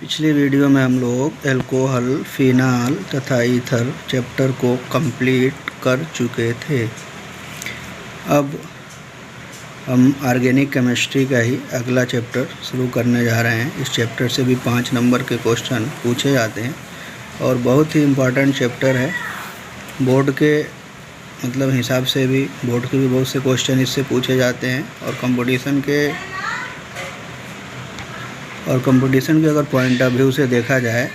पिछली वीडियो में हम लोग अल्कोहल, फिनाल तथा ईथर चैप्टर को कंप्लीट कर चुके थे। अब हम ऑर्गेनिक केमिस्ट्री का ही अगला चैप्टर शुरू करने जा रहे हैं। इस चैप्टर से भी 5 नंबर के क्वेश्चन पूछे जाते हैं और बहुत ही इम्पोर्टेंट चैप्टर है। बोर्ड के हिसाब से भी बोर्ड के भी बहुत से क्वेश्चन इससे पूछे जाते हैं और कंपटीशन के अगर पॉइंट ऑफ व्यू से देखा जाए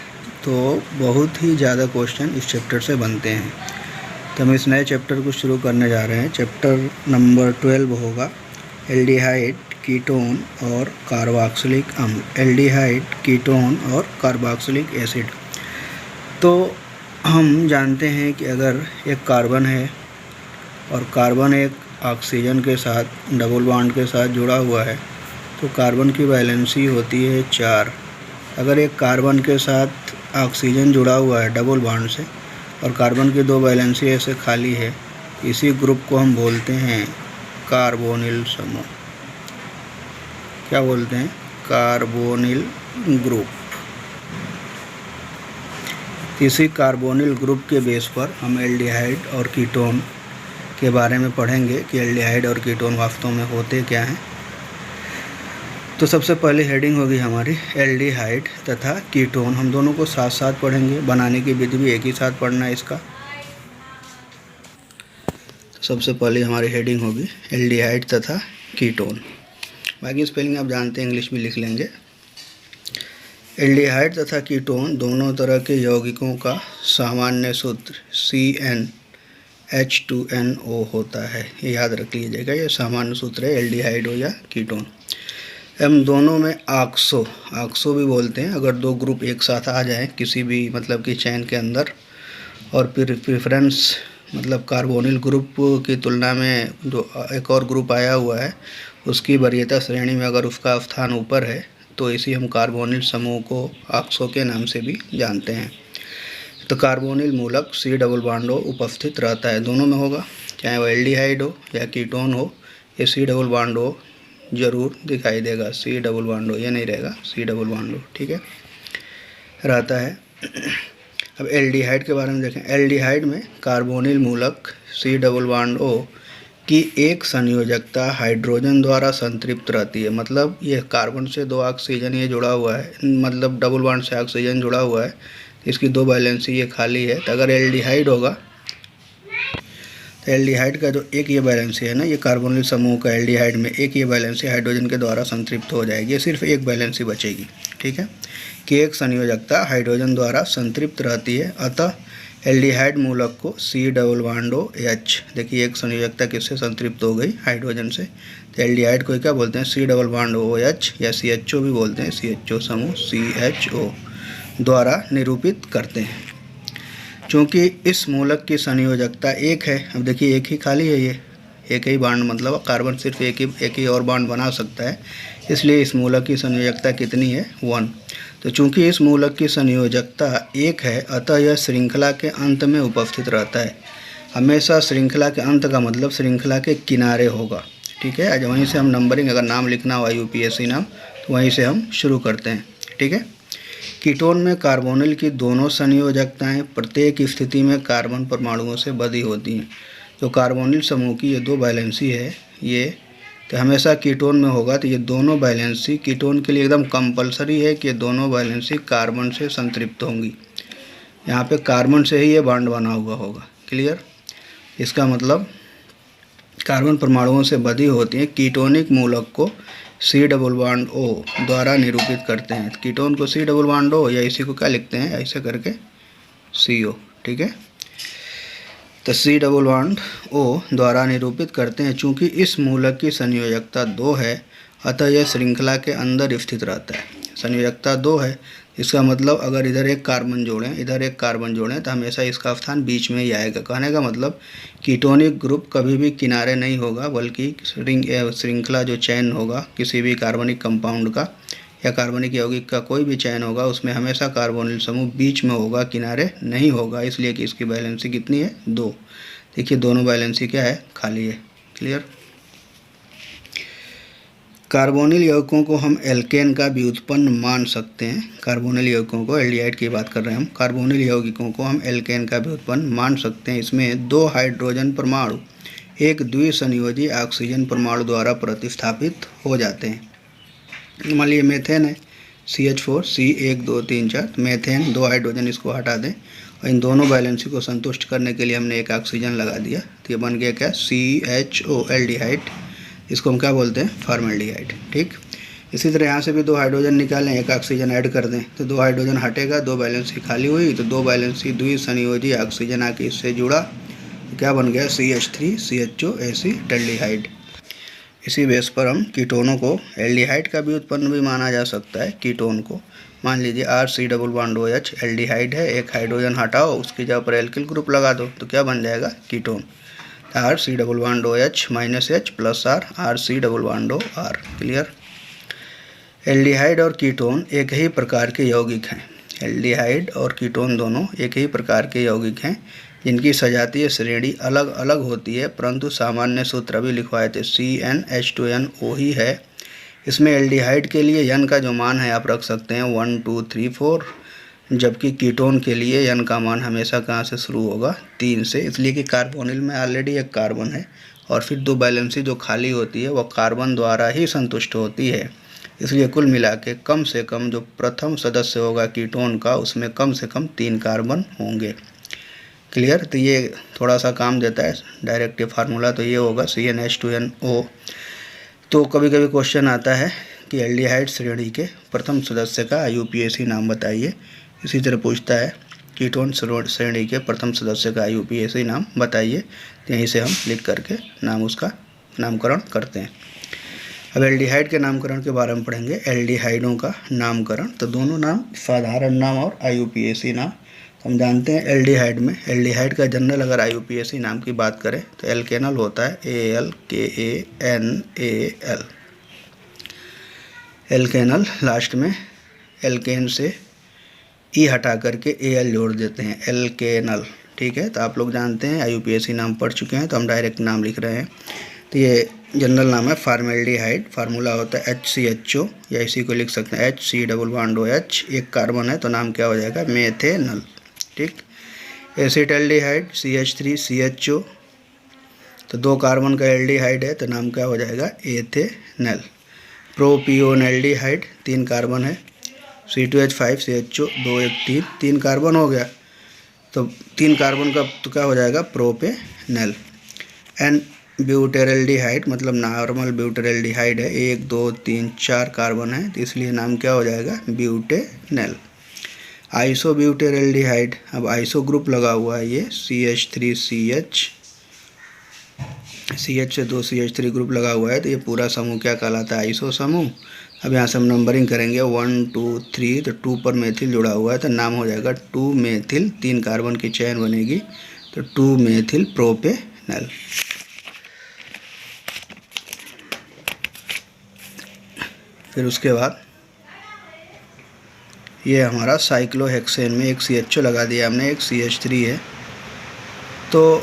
तो बहुत ही ज़्यादा क्वेश्चन इस चैप्टर से बनते हैं। तो हम इस नए चैप्टर को शुरू करने जा रहे हैं। चैप्टर नंबर 12 होगा एल्डिहाइड, कीटोन और कार्बोक्सिलिक अम्ल। एल्डिहाइड, कीटोन और कार्बोक्सिलिक एसिड। तो हम जानते हैं कि अगर एक कार्बन है और कार्बन एक ऑक्सीजन के साथ डबल बॉन्ड के साथ जुड़ा हुआ है तो कार्बन की वैलेंसी होती है 4। अगर एक कार्बन के साथ ऑक्सीजन जुड़ा हुआ है डबल बॉन्ड से और कार्बन की 2 वैलेंसी ऐसे खाली है, इसी ग्रुप को हम बोलते हैं कार्बोनिल समूह। क्या बोलते हैं? Carbonyl group. इसी कार्बोनिल ग्रुप के बेस पर हम एल्डिहाइड और कीटोन के बारे में पढ़ेंगे कि एल्डिहाइड और कीटोन वास्तव में होते क्या हैं। तो सबसे पहले हेडिंग होगी हमारी एल्डिहाइड तथा कीटोन। हम दोनों को साथ साथ पढ़ेंगे, बनाने की विधि भी एक ही साथ पढ़ना है इसका। तो सबसे पहले हमारी हेडिंग होगी एल्डिहाइड तथा कीटोन। बाकी स्पेलिंग आप जानते हैं, इंग्लिश में लिख लेंगे। एल्डिहाइड तथा कीटोन दोनों तरह के यौगिकों का सामान्य सूत्र CnH2NO होता है। ये याद रख लीजिएगा, ये सामान्य सूत्र है, एल्डिहाइड हो या कीटोन। हम दोनों में ऑक्सो भी बोलते हैं अगर 2 ग्रुप एक साथ आ जाएं किसी भी कि चैन के अंदर, और फिर प्रेफरेंस कार्बोनिल ग्रुप की तुलना में जो एक और ग्रुप आया हुआ है उसकी वरीयता श्रेणी में अगर उसका स्थान ऊपर है तो इसी हम कार्बोनिल समूह को ऑक्सो के नाम से भी जानते हैं। तो कार्बोनिल मूलक C डबल बॉन्ड उपस्थित रहता है, दोनों में होगा, चाहे वो एल्डिहाइड हो या कीटोन हो, ये C डबल बॉन्ड ज़रूर दिखाई देगा। C डबल बॉन्ड ये नहीं रहेगा, C डबल बॉन्ड ठीक है रहता है। अब एल्डिहाइड के बारे में देखें। एल्डिहाइड में कार्बोनिल मूलक C डबल बॉन्ड की एक संयोजकता हाइड्रोजन द्वारा संतृप्त रहती है। ये कार्बन से 2 ऑक्सीजन ये जुड़ा हुआ है, डबल बॉन्ड से ऑक्सीजन जुड़ा हुआ है, इसकी 2 वैलेंसी ये खाली है। तो अगर एल्डिहाइड होगा तो एल्डिहाइड का जो एक ये वैलेंसी है ना, ये कार्बोनिल समूह का एल्डिहाइड में एक ये वैलेंसी हाइड्रोजन के द्वारा संतृप्त हो जाएगी, ये सिर्फ एक वैलेंसी बचेगी। ठीक है कि एक संयोजकता हाइड्रोजन द्वारा संतृप्त रहती है, अतः एल्डिहाइड मूलक को C डबल बॉन्ड H, देखिए एक संयोजकता किससे संतृप्त हो गई? हाइड्रोजन से। तो एल्डिहाइड को क्या बोलते हैं? C डबल बॉन्ड OH या CHO भी बोलते हैं, CHO समूह CHO द्वारा निरूपित करते हैं। चूँकि इस मूलक की संयोजकता एक है, अब देखिए एक ही खाली है, ये एक ही बॉन्ड कार्बन सिर्फ एक ही और बॉन्ड बना सकता है, इसलिए इस मूलक की संयोजकता कितनी है? 1। तो चूँकि इस मूलक की संयोजकता एक है अतः यह श्रृंखला के अंत में उपस्थित रहता है। हमेशा श्रृंखला के अंत का मतलब श्रृंखला के किनारे होगा। ठीक है, आज वहीं से हम नंबरिंग, अगर नाम लिखना हुआ UPSC नाम तो वहीं से हम शुरू करते हैं। ठीक है, कीटोन में कार्बोनिल की दोनों संयोजकताएं प्रत्येक स्थिति में कार्बन परमाणुओं से बंधी होती हैं। जो कार्बोनिल समूह की ये 2 वैलेंसी है, ये तो हमेशा कीटोन में होगा। तो ये दोनों वैलेंसी कीटोन के लिए एकदम कंपलसरी है कि ये दोनों वैलेंसी कार्बन से संतृप्त होंगी। यहाँ पे कार्बन से ही ये बॉन्ड बना हुआ होगा। क्लियर? इसका मतलब कार्बन परमाणुओं से बंधी होती हैं। कीटोनिक मूलक को C डबल बॉन्ड O द्वारा निरूपित करते हैं। कीटोन को C डबल बॉन्ड O या इसी को क्या लिखते हैं? ऐसे करके CO। ठीक है, तो C डबल बॉन्ड O द्वारा निरूपित करते हैं। चूँकि इस मूलक की संयोजकता 2 है अतः यह श्रृंखला के अंदर स्थित रहता है। संयोजकता 2 है, इसका मतलब अगर इधर एक कार्बन जोड़ें इधर एक कार्बन जोड़ें तो हमेशा इसका स्थान बीच में ही आएगा। कहने का मतलब कीटोनिक ग्रुप कभी भी किनारे नहीं होगा, बल्कि श्रृंखला जो चैन होगा किसी भी कार्बनिक कंपाउंड का या कार्बनिक यौगिक का कोई भी चैन होगा उसमें हमेशा कार्बोनिल समूह बीच में होगा, किनारे नहीं होगा, इसलिए कि इसकी वैलेंसी कितनी है? 2। देखिए दोनों वैलेंसी क्या है? खाली है। क्लियर? कार्बोनिल यौगिकों को हम एल्केन का व्युत्पन्न मान सकते हैं। कार्बोनिल यौगिकों को, एल्डिहाइड की बात कर रहे हैं हम, कार्बोनिल यौगिकों को हम एल्केन का व्युत्पन्न मान सकते हैं। इसमें 2 हाइड्रोजन परमाणु एक द्विसंयोजी ऑक्सीजन परमाणु द्वारा प्रतिस्थापित हो जाते हैं। मान लीजिए मेथेन है, CH4 C1 2 3 4, मेथेन 2 हाइड्रोजन इसको हटा दें और इन दोनों बैलेंसी को संतुष्ट करने के लिए हमने एक ऑक्सीजन लगा दिया, तो ये बन गया क्या, CHO एल्डिहाइड। इसको हम क्या बोलते हैं, फॉर्मल्डिहाइड। ठीक, इसी तरह यहाँ से भी 2 हाइड्रोजन निकालें, एक ऑक्सीजन ऐड कर दें, तो 2 हाइड्रोजन हटेगा, 2 बैलेंसी खाली हुई, तो 2 बैलेंसी द्विसंयोजी ऑक्सीजन आके इससे जुड़ा, तो क्या बन गया, CH3 CHO एसिटाल्डिहाइड। इसी बेस पर हम कीटोनों को एल्डिहाइड का भी व्युत्पन्न भी माना जा सकता है। कीटोन को मान लीजिए RC+OH एल्डिहाइड है, एक हाइड्रोजन हटाओ, उसकी जगह पर एल्किल ग्रुप लगा दो, तो क्या बन जाएगा, ketone. RC+OH -H + R RC+OR। Clear. Aldehyde और कीटोन एक ही प्रकार के यौगिक हैं। एल्डिहाइड और कीटोन दोनों एक ही प्रकार के यौगिक हैं जिनकी सजातीय श्रेणी अलग अलग होती है, परंतु सामान्य सूत्र अभी लिखवाए थे, CnH2nO ही है। इसमें एल्डिहाइड के लिए n का जो मान है आप रख सकते हैं 1 2 3 4, जबकि कीटोन के लिए n का मान हमेशा कहाँ से शुरू होगा, 3 से, इसलिए कि कार्बोनिल में ऑलरेडी एक कार्बन है और फिर 2 बैलेंसी जो खाली होती है वह कार्बन द्वारा ही संतुष्ट होती है। इसलिए कुल मिला के कम से कम जो प्रथम सदस्य होगा कीटोन का, उसमें कम से कम 3 कार्बन होंगे। क्लियर। तो ये थोड़ा सा काम देता है, डायरेक्ट फार्मूला तो ये होगा CnH2nO। तो कभी कभी क्वेश्चन आता है कि एल्डिहाइड श्रेणी के प्रथम सदस्य का IUPAC नाम बताइए। इसी तरह पूछता है कीटोन श्रेणी के प्रथम सदस्य का IUPAC नाम बताइए, तो यहीं से हम लिख करके नाम उसका नामकरण करते हैं। अब एल्डिहाइड के नामकरण के बारे में पढ़ेंगे, एल्डिहाइडों का नामकरण। तो दोनों नाम साधारण नाम और IUPAC नाम। हम जानते हैं एल्डिहाइड में, एल्डिहाइड का जनरल अगर IUPAC नाम की बात करें तो एल्केनल होता है, ALKANAL। एल्केनल, लास्ट में एल्केन से ई हटा करके AL जोड़ देते हैं, एल्केनल। ठीक है, तो आप लोग जानते हैं IUPAC नाम पढ़ चुके हैं, तो हम डायरेक्ट नाम लिख रहे हैं। तो ये जनरल नाम है फॉर्मल्डिहाइड, फार्मूला होता है HCHO, या इसी को लिख सकते हैं HC+OH, एक कार्बन है तो नाम क्या हो जाएगा, मेथेनल। ठीक। एसिटाल्डिहाइड CH3 CHO, तो 2 कार्बन का एल्डिहाइड है तो नाम क्या हो जाएगा, एथेनल। प्रोपियोनल्डिहाइड, 3 कार्बन है, C2H5 CHO 2 1 3, 3 कार्बन हो गया, तो 3 कार्बन का तो क्या हो जाएगा, प्रोपेनल। एन ब्यूटेरल्डिहाइड, मतलब नॉर्मल ब्यूटेरल्डिहाइड है, 1 2 3 4 कार्बन है, तो इसलिए नाम क्या हो जाएगा, ब्यूटेनल। आइसोब्यूटेरल्डिहाइड, अब आइसो ग्रुप लगा हुआ है ये, CH3CH, CH से 2 CH3 ग्रुप लगा हुआ है, तो ये पूरा समूह क्या कहलाता है, आइसो समूह। अब यहाँ से हम नंबरिंग करेंगे 1 2 3, तो 2 पर मेथिल जुड़ा हुआ है तो नाम हो जाएगा 2 मेथिल, 3 कार्बन की चेन बनेगी तो 2 मेथिल प्रोपेनल। फिर उसके बाद ये हमारा साइक्लोहेक्सेन में एक CHO लगा दिया हमने, एक CH3 है, तो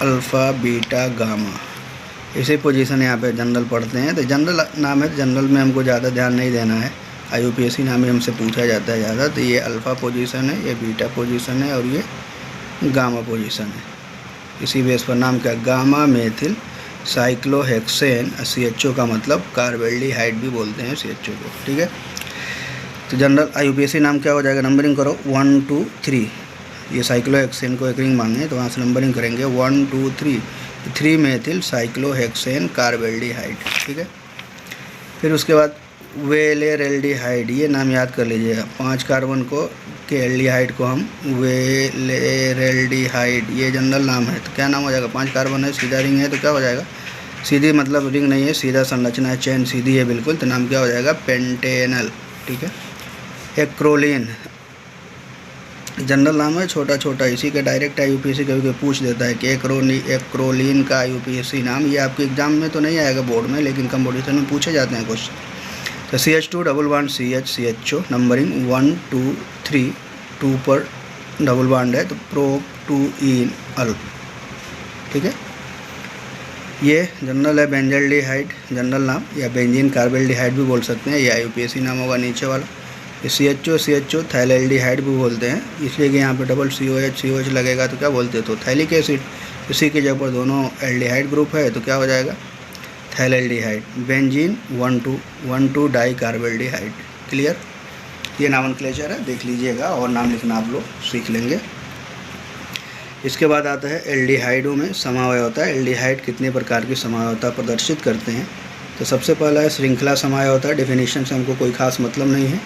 अल्फ़ा बीटा गामा, इसी पोजीशन यहाँ पे जनरल पढ़ते हैं। तो जनरल नाम है, जनरल में हमको ज़्यादा ध्यान नहीं देना है, IUPAC नाम ही हमसे पूछा जाता है ज़्यादा। तो ये अल्फ़ा पोजीशन है, ये बीटा पोजीशन है और ये गामा पोजीशन है। इसी बेस पर नाम क्या, गामा मेथिल साइक्लोहेक्सेन। CHO का मतलब कार्बेल्डिहाइड भी बोलते हैं CHO को। ठीक है, तो जनरल IUPAC नाम क्या हो जाएगा, नंबरिंग करो 1 2 3, ये साइक्लोहेक्सेन को एक रिंग मांगे तो वहाँ से नंबरिंग करेंगे 1 2 3, 3 मेथिल साइक्लोहेक्सेन कार्बेल्डिहाइड। ठीक है, फिर उसके बाद वेलेरेल्डिहाइड, ये नाम याद कर लीजिएगा, 5 कार्बन को के एल्डिहाइड को हम वेलेरेल्डिहाइड, ये जनरल नाम है, तो क्या नाम हो जाएगा, 5 कार्बन है, सीधा रिंग है तो क्या हो जाएगा, सीधी मतलब रिंग नहीं है, सीधा संरचना है, चेन सीधी है बिल्कुल, तो नाम क्या हो जाएगा, पेंटेनल। ठीक है, एक्रोलीन जनरल नाम है, छोटा छोटा, इसी का डायरेक्ट IUPAC कभी पूछ देता है कि एक्रोलीन का IUPAC नाम। ये आपके एग्जाम में तो नहीं आएगा बोर्ड में, लेकिन कंपटीशन में पूछे जाते हैं क्वेश्चन। तो CH2 CH CHO, नंबरिंग 1 2 3, 2 पर डबल बॉन्ड है तो 2-ene-अल, ठीक है। ये जनरल है बेंजल्डिहाइड, जनरल नाम, या बेंजीन कार्बेल्डिहाइड भी बोल सकते हैं, या यूपीएससी नाम होगा नीचे वाला। CHO थाइलैल्डिहाइड भी बोलते हैं, इसलिए कि यहाँ पे डबल COH लगेगा तो क्या बोलते हैं, तो थाइलिक एसिड। इसी के जगह पर दोनों एल्डिहाइड ग्रुप है तो क्या हो जाएगा, phthalaldehyde. Benzene 1,2 di carbaldehyde. Clear, ये नॉमेनक्लेचर है, देख लीजिएगा, और नाम लिखना आप लोग सीख लेंगे। इसके बाद आता है एल्डिहाइडों में समावयवता। एल्डिहाइड कितने प्रकार की समावयवता प्रदर्शित करते हैं, तो सबसे पहला है श्रृंखला समावयवता। डेफिनेशन से हमको कोई खास मतलब नहीं है,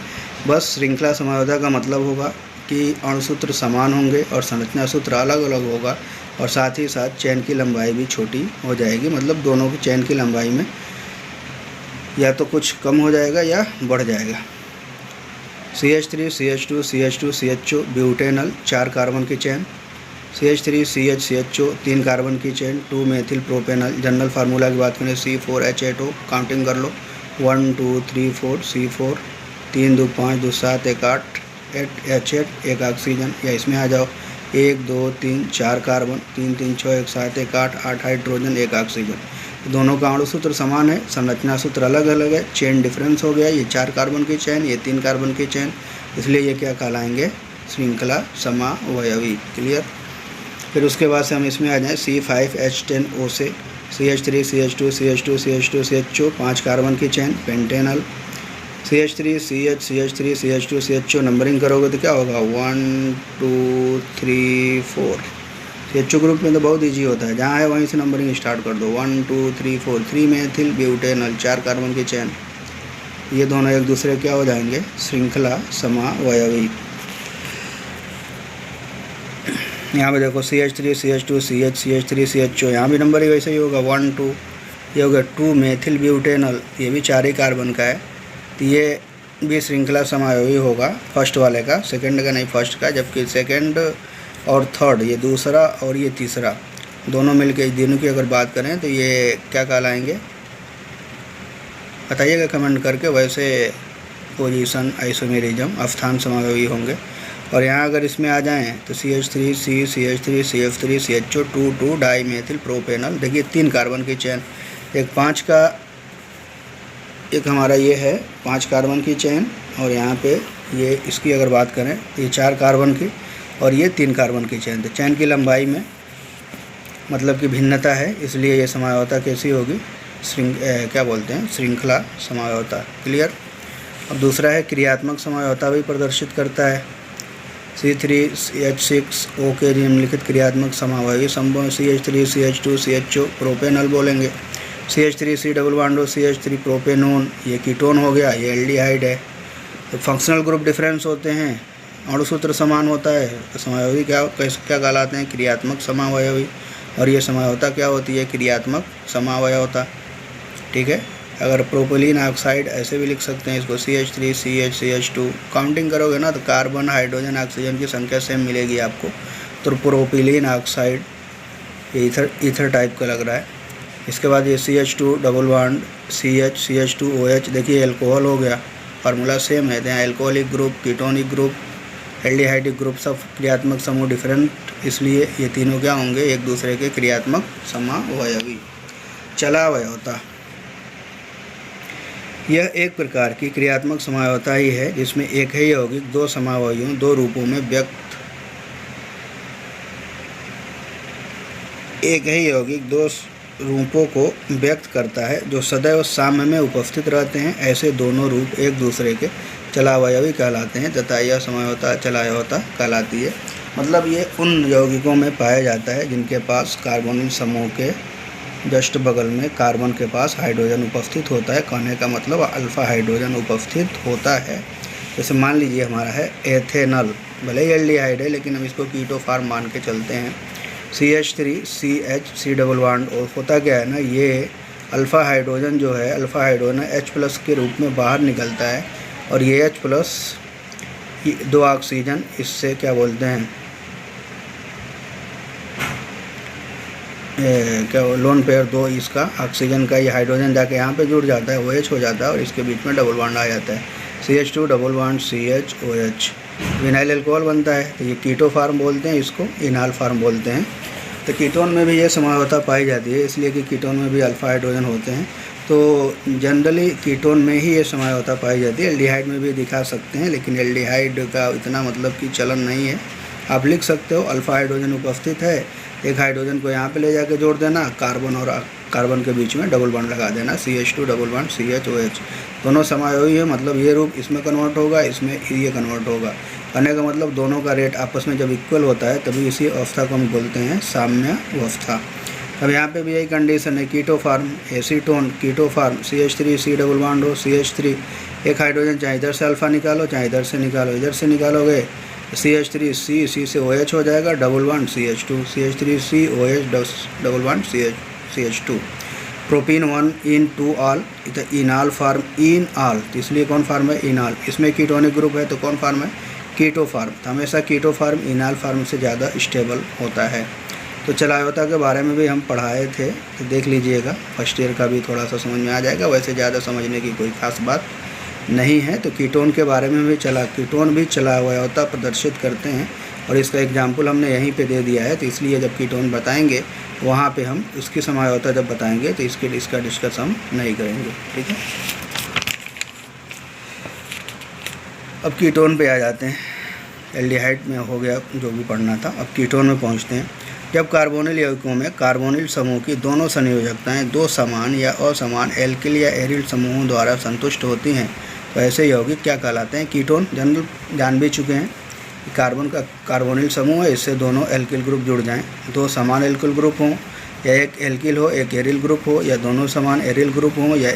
बस श्रृंखला समावयवता का मतलब होगा कि अणुसूत्र समान होंगे और संरचना सूत्र अलग अलग होगा, और साथ ही साथ चेन की लंबाई भी छोटी हो जाएगी, मतलब दोनों की चेन की लंबाई में या तो कुछ कम हो जाएगा या बढ़ जाएगा। CH3 CH2 CH2 CHO butanal 4 carbon की चेन, CH3 CH CHO 3 कार्बन की चेन, 2 मेथिल प्रोपेनल। जनरल फार्मूला की बात करें C4H8O, काउंटिंग कर लो 1 2 3 4 C4, 3 2 5 2 7 1 8 H8, 1 ऑक्सीजन, या इसमें आ जाओ 1 2 3 4 कार्बन, 3 3 6 1 7 1 8 8 हाइड्रोजन, 1 ऑक्सीजन। दोनों का अणु सूत्र समान है, संरचना सूत्र अलग अलग है, चेन डिफरेंस हो गया। ये 4 कार्बन की चेन, ये 3 कार्बन की चेन, इसलिए ये क्या कहलाएंगे, श्रृंखला समावयवी। क्लियर। फिर उसके बाद से हम इसमें आ जाएँ C5H10O से CH3 CH2 CH2 CH2 CHO 5 carbon की chain, Pantanal. CH3 CH CH3 CH2 CHO numbering करोगे तो क्या होगा 1 2 3 4। CHO ग्रुप में तो बहुत ईजी होता है, जहाँ है वहीं से नंबरिंग स्टार्ट कर दो 1 2 3 4। 3 मेथिल ब्यूटेनल 4 कार्बन की चेन, ये दोनों एक दूसरे क्या हो जाएंगे, श्रृंखला समावयवी। यहाँ पे देखो CH3 CH2 CH CH3 CHO, यहाँ भी नंबर ही वैसे ही होगा 1 2। ये हो गया 2 मेथिल ब्यूटेनल, ये भी 4 ही कार्बन का है, तो ये भी श्रृंखला समावयवी होगा, फर्स्ट वाले का, सेकंड का नहीं, फर्स्ट का। जबकि सेकंड और थर्ड, ये दूसरा और ये तीसरा, दोनों मिलके दोनों की अगर बात करें तो ये क्या कहलाएंगे, बताइएगा कमेंट करके। वैसे पोजीशन आइसोमेरिज्म अवस्थान समावयवी होंगे। और यहाँ अगर इसमें आ जाएं तो CH3 CH3 CF3 CHO 2 die methyl propanal. देखिए 3 कार्बन की चेन, एक 5 का, एक हमारा ये है 5 कार्बन की चेन, और यहाँ पे ये इसकी अगर बात करें तो ये 4 कार्बन की और ये 3 कार्बन की चेन। तो चेन की लंबाई में मतलब कि भिन्नता है, इसलिए ये समावयवता कैसी होगी, क्या बोलते हैं, श्रृंखला समावयवता। क्लियर। अब दूसरा है क्रियात्मक समावयवता भी प्रदर्शित करता है। C3H6O के निम्नलिखित क्रियात्मक समावयवी समूह CH3 CH2 CHO प्रोपेनल बोलेंगे। CH3 C double bond CH3 propanone, ये कीटोन हो गया, ये एल्डिहाइड है। तो फंक्शनल ग्रुप डिफरेंस होते हैं, अणुसूत्र समान होता है, तो समावयवी क्या कहलाते हैं, क्रियात्मक समावयवी। और ये समावयवता क्या होती है, क्रियात्मक समावयवता। ठीक है। अगर प्रोपिलीन ऑक्साइड ऐसे भी लिख सकते हैं इसको, CH3 CH CH2, काउंटिंग करोगे ना तो कार्बन हाइड्रोजन ऑक्सीजन की संख्या सेम मिलेगी आपको। तो प्रोपिलीन ऑक्साइड ये ईथर टाइप का लग रहा है। इसके बाद ये CH2 double bond CH CH2OH, देखिए एल्कोहल हो गया, फार्मूला सेम है। यहाँ alcoholic group, ketonic group, aldehydic group, सब क्रियात्मक समूह डिफरेंट, इसलिए ये तीनों क्या होंगे, एक दूसरे के क्रियात्मक समावयवी। चलावयवता, यह एक प्रकार की क्रियात्मक समावयवता ही है जिसमें एक ही यौगिक दो समावयवों, दो रूपों में एक ही यौगिक दो रूपों को व्यक्त करता है जो सदैव साम्य में उपस्थित रहते हैं। ऐसे दोनों रूप एक दूसरे के चलावयवी कहलाते हैं तथा यह समावयवता चलावयवता कहलाती है। मतलब ये उन यौगिकों में पाया जाता है जिनके पास कार्बोनिल समूह के जस्ट बगल में कार्बन के पास हाइड्रोजन उपस्थित होता है। कहने का मतलब अल्फ़ा हाइड्रोजन उपस्थित होता है। जैसे मान लीजिए हमारा है एथेनल, भले ही एल्डिहाइड है लेकिन हम इसको कीटो फार्म मान के चलते हैं। CH3 CH C double bond, और होता क्या है ना, ये अल्फ़ा हाइड्रोजन जो है, अल्फ़ा हाइड्रोजन H+ के रूप में बाहर निकलता है, और ये H+ 2 ऑक्सीजन इससे क्या बोलते हैं, क्या लोन पेयर 2 इसका ऑक्सीजन का, ये हाइड्रोजन जाके यहाँ पे जुड़ जाता है, OH हो जाता है और इसके बीच में डबल बॉन्ड आ जाता है, CH2 double bond CHOH। Vinyl alcohol बनता है, तो ये कीटो फार्म बोलते हैं, इसको इनाल फार्म बोलते हैं। तो कीटोन में भी ये समझौता पाई जाती है, इसलिए कि कीटोन में भी अल्फा हाइड्रोजन होते हैं, तो जनरली कीटोन में ही ये समझौता पाई जाती है। एल्डिहाइड में भी दिखा सकते हैं, लेकिन एल्डिहाइड का इतना मतलब कि चलन नहीं है। आप लिख सकते हो अल्फा हाइड्रोजन उपस्थित है, एक हाइड्रोजन को यहाँ पे ले जाके जोड़ देना, कार्बन और कार्बन के बीच में डबल बॉन्ड लगा देना, CH2 डबल बॉन्ड CHOH, दोनों समायोगी है, मतलब ये रूप इसमें कन्वर्ट होगा, इसमें ये कन्वर्ट होगा। कहने का मतलब दोनों का रेट आपस में जब इक्वल होता है तभी इसी अवस्था को हम बोलते हैं साम्य अवस्था। अब यहाँ पे भी यही कंडीशन है, keto form, acetone, keto form, CH3 C double bond O, CH3, एक हाइड्रोजन चाहे इधर से अल्फ़ा निकालो चाहे इधर से निकालो, इधर से निकालोगे CH3 C से OH हो जाएगा, double bond CH2, CH3 C OH double bond CH2। Propene 1 इन 2 आल, इनाल फार्म, इन आल, तो इसलिए कौन फार्म है, इनाल। इसमें कीटोनिक ग्रुप है तो कौन फार्म है, कीटो फार्म। तो हमेशा कीटो फार्म इनाल फार्म से ज़्यादा स्टेबल होता है। तो चलायोता के बारे में भी हम पढ़ाए थे, तो देख लीजिएगा, फर्स्ट ईयर का भी थोड़ा सा समझ में आ जाएगा, वैसे ज़्यादा समझने की कोई खास बात नहीं है। तो कीटोन के बारे में भी कीटोन भी चलायोता प्रदर्शित करते हैं, और इसका एग्जाम्पल हमने यहीं पे दे दिया है। तो इसलिए जब कीटोन बताएंगे वहाँ पे हम इसकी समझौता जब बताएंगे तो इसका डिस्कस हम नहीं करेंगे, ठीक है। अब कीटोन पे आ जाते हैं, एल्डिहाइड में हो गया जो भी पढ़ना था, अब कीटोन में पहुँचते हैं। जब कार्बोनिल यौगिकों में कार्बोनिल समूह की दोनों संयोजकताएं दो समान या असमान एल्किल या एरिल समूहों द्वारा संतुष्ट होती हैं तो ऐसे यौगिक क्या कहलाते हैं, कीटोन। जनरल जान भी चुके हैं, कार्बन का कार्बोनिल समूह है, इससे दोनों एल्किल ग्रुप जुड़ जाएं, दो समान एल्किल ग्रुप हों, या एक एल्किल हो एक एरिल ग्रुप हो, या दोनों समान एरिल ग्रुप हों, या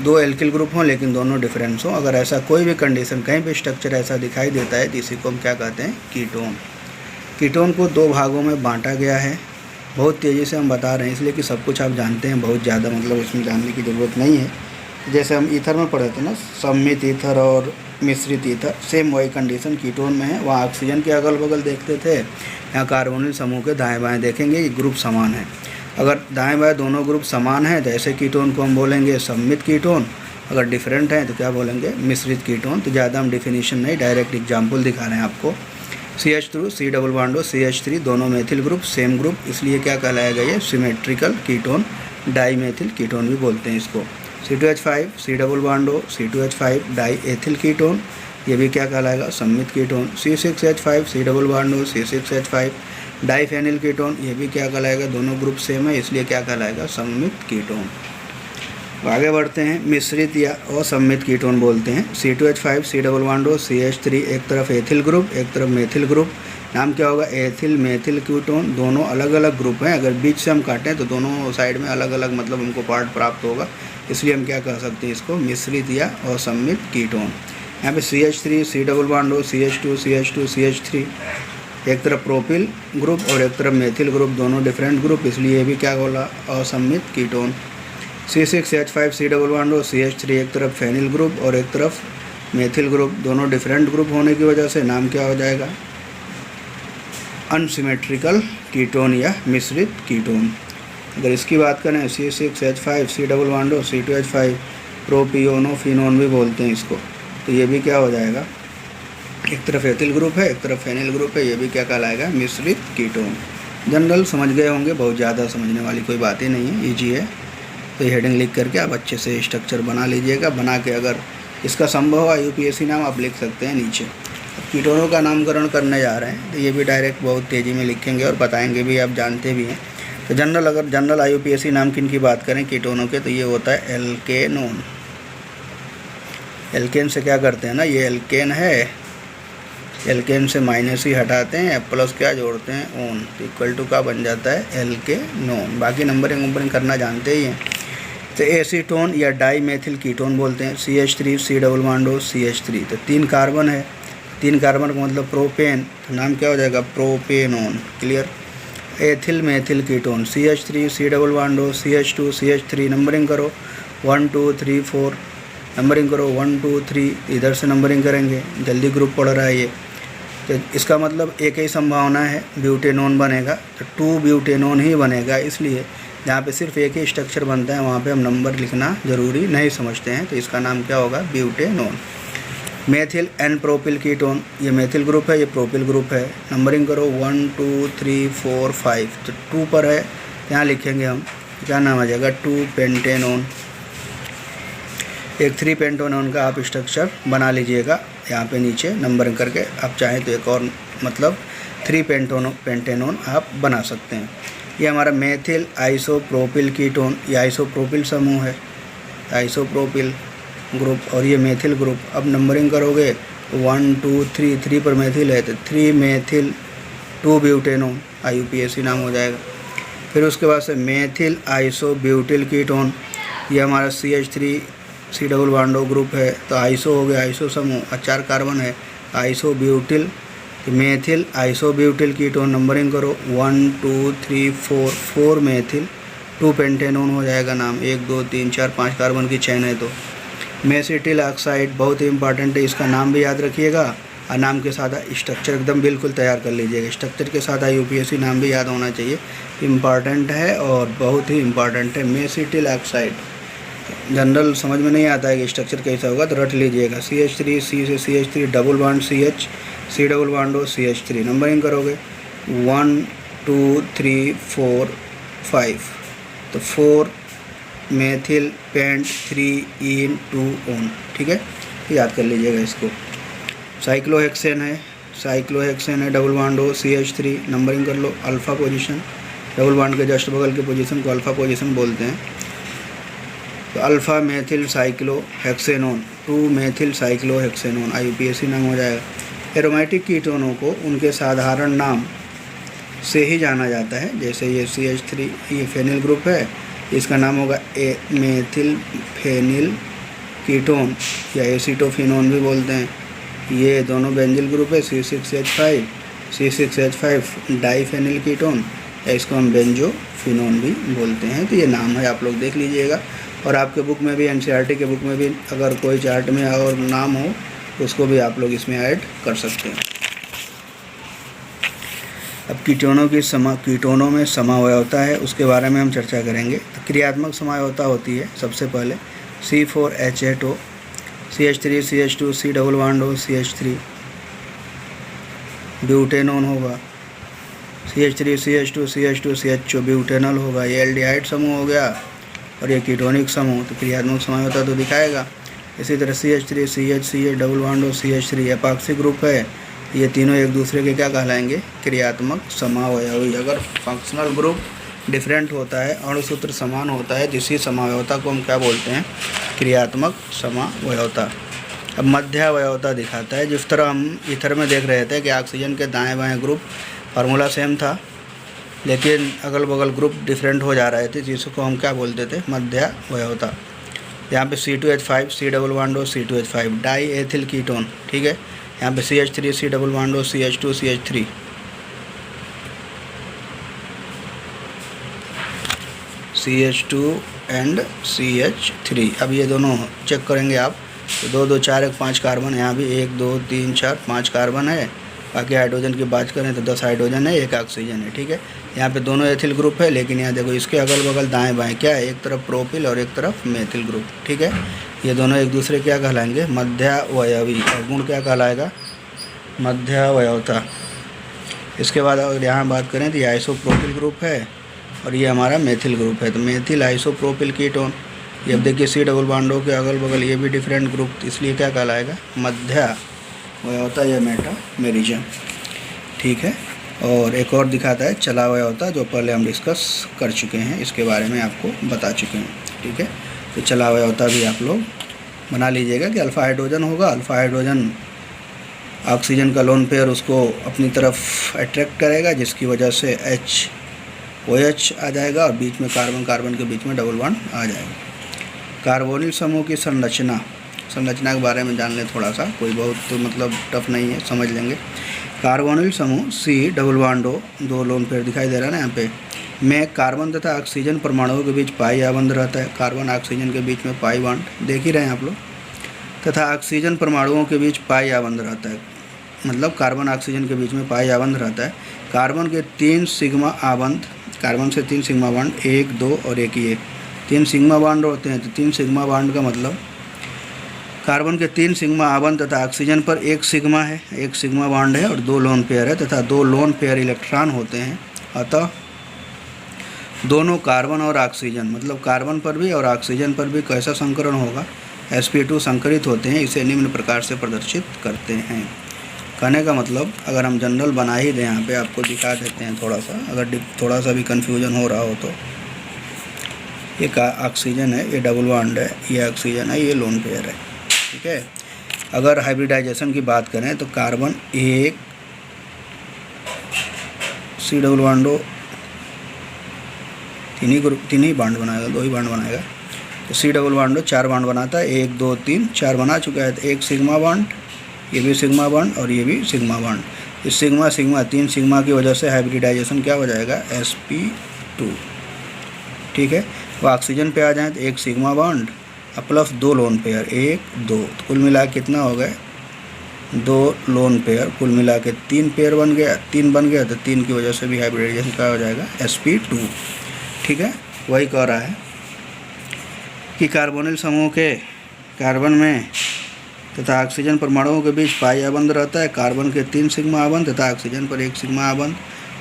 दो एल्किल ग्रुप हों लेकिन दोनों डिफरेंस हों। अगर ऐसा कोई भी कंडीशन कहीं भी स्ट्रक्चर ऐसा दिखाई देता है तो इसी को हम क्या कहते हैं, कीटोन। कीटोन को दो भागों में बांटा गया है, बहुत तेज़ी से हम बता रहे हैं इसलिए कि सब कुछ आप जानते हैं, बहुत ज़्यादा मतलब इसमें जानने की ज़रूरत नहीं है। जैसे हम ईथर में पढ़े थे ना, सम्मित ईथर और मिश्रित ईथर, सेम वही कंडीशन कीटोन में है। वहाँ ऑक्सीजन के अगल बगल देखते थे, यहाँ कार्बोनिल समूह के दाएं बाएं देखेंगे, ये ग्रुप समान है। अगर दाएं बाएं दोनों ग्रुप समान हैं तो ऐसे कीटोन को हम बोलेंगे सम्मित कीटोन, अगर डिफरेंट हैं तो क्या बोलेंगे, मिश्रित कीटोन। तो ज़्यादा हम डिफिनीशन नहीं, डायरेक्ट एग्जाम्पल दिखा रहे हैं आपको। CH2 C double bond O, CH3, दोनों मेथिल ग्रुप, सेम ग्रुप, इसलिए क्या कहलाएगा ये, सिमेट्रिकल कीटोन, डाईमेथिल कीटोन भी बोलते हैं इसको। C2H5 C डबल बॉन्ड हो, C2H5 डाई एथिल कीटोन, ये भी क्या कहलाएगा, सम्मित ketone. C6H5 C double bond O, C6H5 diphenyl ketone, ये भी क्या कहलाएगा, दोनों ग्रुप सेम है इसलिए क्या कहलाएगा, सम्मित कीटोन। आगे बढ़ते हैं, मिश्रित या असम्मित कीटोन बोलते हैं। C2H5 C double bond O, CH3, एक तरफ एथिल ग्रुप एक तरफ मेथिल ग्रुप, नाम क्या होगा, एथिल मेथिल कीटोन, दोनों अलग अलग ग्रुप हैं। अगर बीच से हम काटें तो दोनों साइड में अलग अलग मतलब हमको पार्ट प्राप्त होगा, इसलिए हम क्या कह सकते हैं इसको, मिश्रित या असम्मित कीटोन। यहाँ पे CH3 C डबल बॉन्ड हो, CH2 CH2 CH3, एक तरफ प्रोपिल ग्रुप और एक तरफ मेथिल ग्रुप, दोनों डिफरेंट ग्रुप, इसलिए ये भी क्या बोला, असम्मित ketone. C6H5 C double bond O, CH3, एक तरफ फेनिल ग्रुप और एक तरफ मेथिल ग्रुप, दोनों डिफरेंट ग्रुप होने की वजह से नाम क्या हो जाएगा, अनसिमेट्रिकल कीटोन या मिश्रित कीटोन। अगर इसकी बात करें, C6H5 C डबल बॉन्ड हो, C2H5 प्रोपियोनोफिनोन भी बोलते हैं इसको, तो ये भी क्या हो जाएगा, एक तरफ एथिल ग्रुप है एक तरफ फेनिल ग्रुप है, ये भी क्या कहलाएगा, मिश्रित कीटोन। जनरल समझ गए होंगे, बहुत ज़्यादा समझने वाली कोई बात ही नहीं है, ईजी है। तो ये हेडिंग लिख करके आप अच्छे से स्ट्रक्चर बना लीजिएगा, बना के अगर इसका संभव हुआ UPSC नाम आप लिख सकते हैं नीचे। कीटोनों का नामकरण करने जा रहे हैं तो ये भी डायरेक्ट बहुत तेज़ी में लिखेंगे और बताएंगे भी, आप जानते भी हैं। तो जनरल, अगर जनरल IUPAC नाम किन की बात करें कीटोनों के, तो ये होता है एल्केनोन। एल्केन से क्या करते हैं ना, ये एल्केन है, एल्केन से माइनस ही हटाते हैं, प्लस क्या जोड़ते हैं, ओन, तो इक्वल टू का बन जाता है एल्केनोन। बाकी नंबरिंग करना जानते ही हैं। तो एसीटोन या डाई मेथिल कीटोन बोलते हैं। CH3 C double bond O, CH3, तो 3 कार्बन है, 3 कार्बन का मतलब प्रोपेन, तो नाम क्या हो जाएगा, propanone. Clear. Ethyl methyl ketone, CH3 C double bond हो, CH2 CH3, नंबरिंग करो 1 2 3 4, नंबरिंग करो 1 2 3, इधर से नंबरिंग करेंगे, जल्दी ग्रुप पढ़ रहा है ये। तो इसका मतलब एक ही संभावना है, ब्यूटेनोन बनेगा, तो 2 ब्यूटेनोन ही बनेगा, इसलिए जहाँ पे सिर्फ एक ही स्ट्रक्चर बनता है वहाँ पे हम नंबर लिखना ज़रूरी नहीं समझते हैं, तो इसका नाम क्या होगा, butanone. Methyl n propyl ketone, ये मेथिल ग्रुप है, ये प्रोपिल ग्रुप है। नंबरिंग करो 1 2 3 4 5, तो 2 पर है, यहाँ लिखेंगे हम, क्या नाम आ जाएगा, 2 पेंटेनोन। एक 3 पेंटेनोन का आप स्ट्रक्चर बना लीजिएगा यहाँ पे नीचे नंबरिंग करके। आप चाहें तो एक और मतलब 3 पेंटेनोन आप बना सकते हैं। ये हमारा मेथिल आइसोप्रोपिल कीटोन, ये आइसोप्रोपिल समूह है, आइसोप्रोपिल ग्रुप, और ये मेथिल ग्रुप। अब नंबरिंग करोगे 1 2 3, 3 पर मेथिल है तो 3 मेथिल 2 ब्यूटेनोन, IUPAC नाम हो जाएगा। फिर उसके बाद से मेथिल आइसोब्यूटिल कीटोन, ये हमारा CH3 C डबल बॉन्डो ग्रुप है, तो आइसो हो गया, आइसो समूह, 4 कार्बन है, आइसोब्यूटिल, तो मेथिल आइसोब्यूटिल कीटोन। नंबरिंग करो 1 2 3 4, 4 मेथिल 2 पेंटेनोन हो जाएगा नाम, 1 2 3 4 5 कार्बन की चेन है। तो मेसिटिल ऑक्साइड बहुत ही इंपॉर्टेंट है, इसका नाम भी याद रखिएगा और नाम के साथ स्ट्रक्चर एकदम बिल्कुल तैयार कर लीजिएगा। स्ट्रक्चर के साथ IUPAC नाम भी याद होना चाहिए, इम्पॉर्टेंट है और बहुत ही इम्पॉर्टेंट है। मेसिटिल ऑक्साइड जनरल समझ में नहीं आता है कि स्ट्रक्चर कैसा होगा, तो रट लीजिएगा। CH3, C से CH3 double bond CH, C double बॉन्डो CH3। नंबरिंग करोगे 1 2 3 4 5, तो 4 मेथिल पेंट 3 इन 2 ओन, ठीक है, याद कर लीजिएगा इसको। साइक्लोहेक्सेन है, double bond O CH3। Numbering कर लो, अल्फ़ा पोजीशन, डबल बॉन्ड के जस्ट बगल के पोजीशन को अल्फ़ा पोजीशन बोलते हैं। तो alpha methyl cyclohexanone, 2 methyl cyclohexanone, IUPAC नाम हो जाएगा। एरोमेटिक कीटोनों को उनके साधारण नाम से ही जाना जाता है, जैसे ये CH3, ये फेनिल ग्रुप है, इसका नाम होगा मेथिल फेनिल कीटोन या एसिटोफिनोन भी बोलते हैं। ये दोनों बेंजिल ग्रुप है, C6H5 डाईफेनिल कीटोन, या इसको हम बेंजोफिनोन भी बोलते हैं। तो ये नाम है, आप लोग देख लीजिएगा। और आपके बुक में भी, NCERT के बुक में भी अगर कोई चार्ट में और नाम हो तो उसको भी आप लोग इसमें ऐड कर सकते हैं। अब कीटोनों में समवयवता है, उसके बारे में हम चर्चा करेंगे। तो क्रियात्मक समवयवता होती है सबसे पहले C4H8O, CH3 CH2 C double bond O CH3 butanone होगा, CH3 CH2 CH2 CHO butanol होगा। ये एल्डिहाइड समूह हो गया और ये कीटोनिक समूह, तो क्रियात्मक समवयवता तो दिखाएगा। इसी तरह CH3 CH double bond O CH3 epoxy group है। ये तीनों एक दूसरे के क्या कहलाएंगे, क्रियात्मक समावयवी। अगर फंक्शनल ग्रुप डिफरेंट होता है, अणुसूत्र समान होता है, जिसी समावयवता को हम क्या बोलते हैं, क्रियात्मक समावयवता। अब मध्यावयवता दिखाता है, जिस तरह हम ईथर में देख रहे थे कि ऑक्सीजन के दाएं बाएं ग्रुप फार्मूला सेम था, लेकिन अगल बगल ग्रुप डिफरेंट हो जा रहे थे, जिसको हम क्या बोलते थे, मध्यावयवता। यहाँ पे C2H5 C डबल बॉन्ड हो C2H5 डाई एथिल कीटोन, ठीक है। यहाँ पे CH3 C डबल बॉन्ड हो CH2 CH3, CH2 and CH3। अब ये दोनों चेक करेंगे आप, तो 2 2 4 1 5 कार्बन, यहाँ भी 1 2 3 4 5 कार्बन है। बाकी हाइड्रोजन की बात करें तो 10 हाइड्रोजन है, 1 ऑक्सीजन है, ठीक है। यहाँ पे दोनों एथिल ग्रुप है, लेकिन यहाँ देखो इसके अगल बगल दाएं बाएं क्या है, एक तरफ प्रोपिल और एक तरफ मेथिल ग्रुप, ठीक है। ये दोनों एक दूसरे क्या कहलाएंगे, मध्यावयवी। और गुण क्या कहलाएगा, मध्यावयवता। इसके बाद अगर यहाँ बात करें तो ये आइसोप्रोपिल ग्रुप है और ये हमारा मेथिल ग्रुप है, तो मेथिल आइसोप्रोपिल कीटोन। ये अब देखिए C डबल बॉन्डों के अगल बगल ये भी डिफरेंट ग्रुप, इसलिए क्या कहलाएगा, मध्यावयवता या मेटामेरिज्म, ठीक है। और एक और दिखाता है चलावयवता, जो पहले हम डिस्कस कर चुके हैं, इसके बारे में आपको बता चुके हैं, ठीक है। तो चलावयवता भी आप लोग बना लीजिएगा कि अल्फ़ा हाइड्रोजन होगा, अल्फ़ा हाइड्रोजन ऑक्सीजन का लोन पेयर उसको अपनी तरफ अट्रैक्ट करेगा, जिसकी वजह से OH आ जाएगा और बीच में कार्बन के बीच में डबल बॉन्ड आ जाएगा। कार्बोनिल समूह की संरचना के बारे में जान लें थोड़ा सा, कोई बहुत तो मतलब टफ नहीं है, समझ लेंगे। कार्बोनिल समूह C डबल बॉन्ड हो, 2 लोन पेयर दिखाई दे रहा है ना यहाँ पे, में कार्बन तथा ऑक्सीजन परमाणुओं के बीच पाई आबंध रहता है। कार्बन ऑक्सीजन के बीच में पाई बॉन्ड देख ही रहे हैं आप लोग, तथा ऑक्सीजन परमाणुओं के बीच पाई आबंध रहता है, मतलब कार्बन ऑक्सीजन के बीच में पाई आबंध रहता है। कार्बन के 3 सिग्मा आबंध, कार्बन से 3 सिग्मा बॉन्ड, 1 2 और 1 ही 1, 3 सिग्मा बॉन्ड होते हैं। तो 3 सिग्मा बॉन्ड का मतलब कार्बन के 3 सिग्मा आबंध तथा ऑक्सीजन पर 1 सिग्मा है, 1 सिग्मा बॉन्ड है और 2 लोन पेयर है तथा 2 लोन पेयर इलेक्ट्रॉन होते हैं। अतः दोनों कार्बन और ऑक्सीजन, मतलब कार्बन पर भी और ऑक्सीजन पर भी कैसा संकरण होगा, sp2 संकरित होते हैं। इसे निम्न प्रकार से प्रदर्शित करते हैं। कहने का मतलब अगर हम जनरल बना ही दें, यहाँ पे आपको दिखा देते हैं थोड़ा सा, अगर थोड़ा सा भी कन्फ्यूजन हो रहा हो तो। ये ऑक्सीजन है, ये डबल बॉन्ड है, ये ऑक्सीजन है, ये लोन पेयर है, ठीक है। अगर हाइब्रिडाइजेशन की बात करें तो कार्बन एक सी डबल बॉन्डो तीन ही बॉन्ड बनाएगा, 2 ही बॉन्ड बनाएगा। तो सी डबल बॉन्डो 4 बॉन्ड बनाता है, 1 2 3 4 बना चुका है। तो 1 सिग्मा बॉन्ड, ये भी सिग्मा बॉन्ड और ये भी सिग्मा बॉन्ड। इस सिग्मा 3 सिग्मा की वजह से हाइब्रिडाइजेशन क्या हो जाएगा, sp2, ठीक है। वो ऑक्सीजन पे आ जाए तो 1 sigma bond plus 2 lone pair, 1 2, तो कुल मिला के कितना हो गए, 2 लोन पेयर, कुल मिला के 3 पेयर बन गया, 3 बन गया। तो 3 की वजह से भी हाइब्रिडाइजेशन क्या हो जाएगा, sp2, ठीक है। वही कह रहा है कि कार्बोनिल समूह के कार्बन में तथा ऑक्सीजन परमाणुओं के बीच पाई आबंध रहता है। कार्बन के 3 सिग्मा आबंध तथा ऑक्सीजन पर 1 सिग्मा आबंध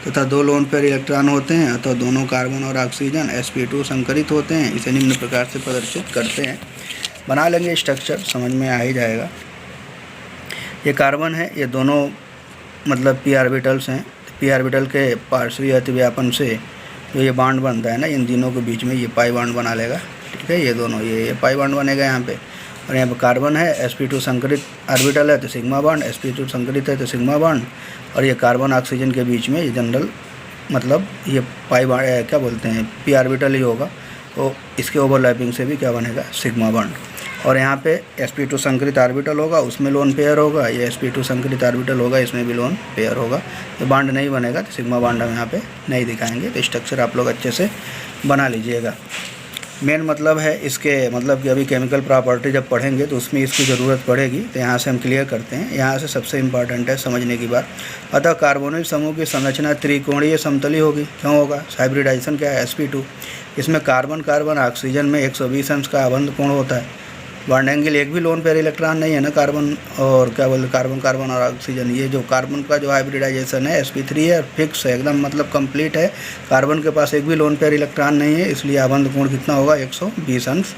तथा 2 लोन पेयर इलेक्ट्रॉन होते हैं। अतः दोनों कार्बन और ऑक्सीजन sp2 संकरित होते हैं। इसे निम्न प्रकार से प्रदर्शित करते हैं। बना लेंगे स्ट्रक्चर, समझ में आ ही जाएगा। ये कार्बन है, ये दोनों मतलब p ऑर्बिटल्स हैं। p ऑर्बिटल के पार्श्वीय अतिव्यापन से जो ये बॉन्ड बनता है ना, इन तीनों के बीच में ये पाई बॉन्ड बना लेगा, ठीक है। ये दोनों ये पाई बॉन्ड बनेगा यहाँ पे। और यहाँ पे कार्बन है, sp2 संकरित ऑर्बिटल है तो सिग्मा बॉन्ड, sp2 संकरित है तो सिग्मा बॉन्ड। और ये कार्बन ऑक्सीजन के बीच में ये जनरल मतलब ये पाई बॉन्ड क्या बोलते हैं, p ऑर्बिटल ही होगा। तो इसके ओवरलैपिंग से भी क्या बनेगा, सिग्मा बॉन्ड। और यहाँ पे sp2 संकरित ऑर्बिटल होगा, उसमें लोन पेयर होगा। ये sp2 संकरित ऑर्बिटल होगा, इसमें भी लोन पेयर होगा। तो बॉन्ड नहीं बनेगा, तो सिग्मा बॉन्ड हम यहाँ पे नहीं दिखाएंगे। तो स्ट्रक्चर आप लोग अच्छे से बना लीजिएगा। मेन मतलब है इसके, मतलब कि अभी केमिकल प्रॉपर्टी जब पढ़ेंगे तो उसमें इसकी ज़रूरत पड़ेगी। तो यहाँ से हम क्लियर करते हैं। यहाँ से सबसे इम्पॉर्टेंट है समझने की बात। अतः कार्बोनिल समूह की संरचना त्रिकोणीय समतली होगी। क्यों होगा, हाइब्रिडाइजेशन क्या है, sp2। इसमें कार्बन कार्बन ऑक्सीजन में 120 अंश का आबंध कोण होता है। बॉन्ड एंगल, एक भी लोन पेयर इलेक्ट्रॉन नहीं है ना कार्बन और क्या बोलते कार्बन कार्बन और ऑक्सीजन। ये जो कार्बन का जो हाइब्रिडाइजेशन है sp3 है, फिक्स है एकदम, मतलब कंप्लीट है। कार्बन के पास एक भी लोन पेयर इलेक्ट्रॉन नहीं है, इसलिए आबंध कोण कितना होगा, 120 अंश।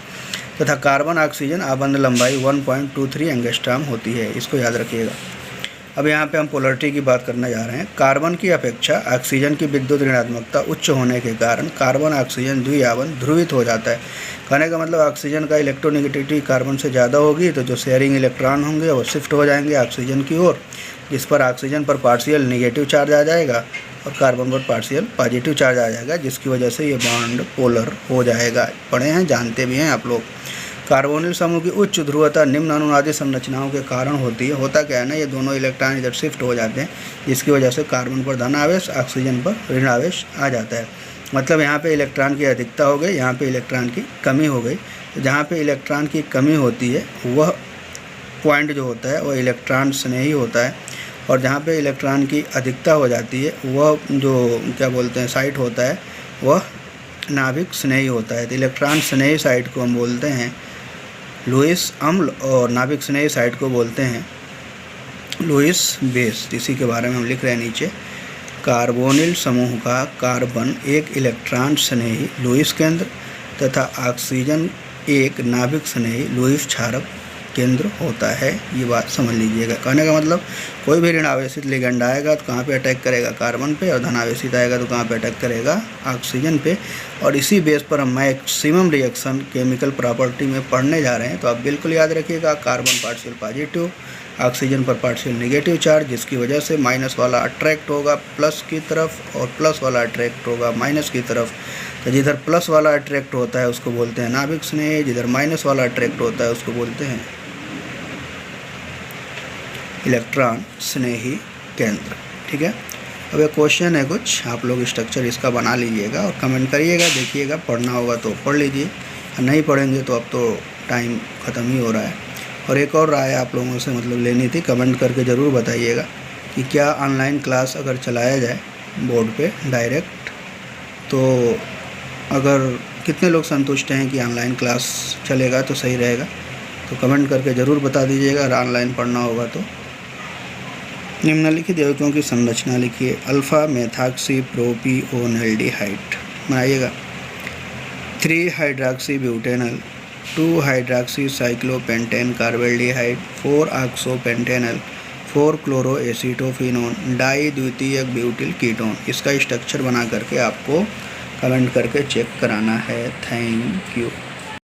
तथा कार्बन ऑक्सीजन आबंध लंबाई 1.23 एंगस्ट्रॉम होती है, इसको याद रखिएगा। अब यहाँ पे हम पोलरिटी की बात करने जा रहे हैं। कार्बन की अपेक्षा ऑक्सीजन की विद्युत ऋणात्मकता उच्च होने के कारण कार्बन ऑक्सीजन द्विआबंध ध्रुवित हो जाता है। कहने का मतलब ऑक्सीजन का इलेक्ट्रोनेगेटिविटी कार्बन से ज़्यादा होगी, तो जो शेयरिंग इलेक्ट्रॉन होंगे वो शिफ्ट हो जाएंगे ऑक्सीजन की ओर, जिस पर ऑक्सीजन पर पार्शियल निगेटिव चार्ज आ जाएगा और कार्बन पर पार्शियल पॉजिटिव चार्ज आ जाएगा, जिसकी वजह से ये बॉन्ड पोलर हो जाएगा। पढ़े हैं, जानते भी हैं आप लोग। कार्बोनिल समूह की उच्च ध्रुवता निम्न अनुनादी संरचनाओं के कारण होती है। होता क्या है ना, ये दोनों इलेक्ट्रॉन इधर शिफ्ट हो जाते हैं, जिसकी वजह से कार्बन पर धन आवेश, ऑक्सीजन पर ऋण आवेश आ जाता है। मतलब यहाँ पे इलेक्ट्रॉन की अधिकता हो गई, यहाँ पे इलेक्ट्रॉन की कमी हो गई। तो जहाँ पे इलेक्ट्रॉन की कमी होती है वह पॉइंट जो होता है वह इलेक्ट्रॉन स्नेही होता है, और जहाँ पे इलेक्ट्रॉन की अधिकता हो जाती है वह जो क्या बोलते हैं साइट होता है वह नाभिक स्नेही होता है। तो इलेक्ट्रॉन स्नेही साइट को हम बोलते हैं लुईस अम्ल, और नाभिक स्नेही साइट को बोलते हैं लुईस बेस। इसी के बारे में हम लिख रहे हैं नीचे। कार्बोनिल समूह का कार्बन एक इलेक्ट्रॉन स्नेही लुईस केंद्र तथा ऑक्सीजन एक नाभिक स्नेही लुईस क्षारक केंद्र होता है। ये बात समझ लीजिएगा। कहने का मतलब कोई भी ऋण आवेशित लिगेंड आएगा तो कहाँ पे अटैक करेगा, कार्बन पे, और धन आवेशित आएगा तो कहाँ पे अटैक करेगा, ऑक्सीजन पे। और इसी बेस पर हम मैक्सिमम रिएक्शन केमिकल प्रॉपर्टी में पढ़ने जा रहे हैं। तो आप बिल्कुल याद रखिएगा, कार्बन पार्शियल पॉजिटिव, ऑक्सीजन पर पार्शियल नेगेटिव चार्ज, जिसकी वजह से माइनस वाला अट्रैक्ट होगा प्लस की तरफ और प्लस वाला अट्रैक्ट होगा माइनस की तरफ। तो जिधर प्लस वाला अट्रैक्ट होता है उसको बोलते हैं नाभिक स्नेह, जिधर माइनस वाला अट्रैक्ट होता है उसको बोलते हैं इलेक्ट्रॉन स्नेही केंद्र। ठीक है। अब एक क्वेश्चन है कुछ, आप लोग स्ट्रक्चर इसका बना लीजिएगा और कमेंट करिएगा, देखिएगा। पढ़ना होगा तो पढ़ लीजिए, नहीं पढ़ेंगे तो अब तो टाइम ख़त्म ही हो रहा है। और एक और राय आप लोगों से मतलब लेनी थी, कमेंट करके ज़रूर बताइएगा कि क्या ऑनलाइन क्लास अगर चलाया जाए बोर्ड पे डायरेक्ट, तो अगर कितने लोग संतुष्ट हैं कि ऑनलाइन क्लास चलेगा तो सही रहेगा। तो कमेंट करके ज़रूर बता दीजिएगा, अगर ऑनलाइन पढ़ना होगा तो। निम्नलिखित यौगिकों की संरचना लिखिए। अल्फ़ा मेथॉक्सी प्रोपिओनल्डिहाइड बनाइएगा। 3 hydroxy butanol, 2 hydroxy cyclopentane carbaldehyde, 4 oxopentanol, 4 chloroacetophenone, di द्वितीयक ब्यूटिल कीटोन। इसका स्ट्रक्चर बना करके आपको कमेंट करके चेक कराना है। Thank you.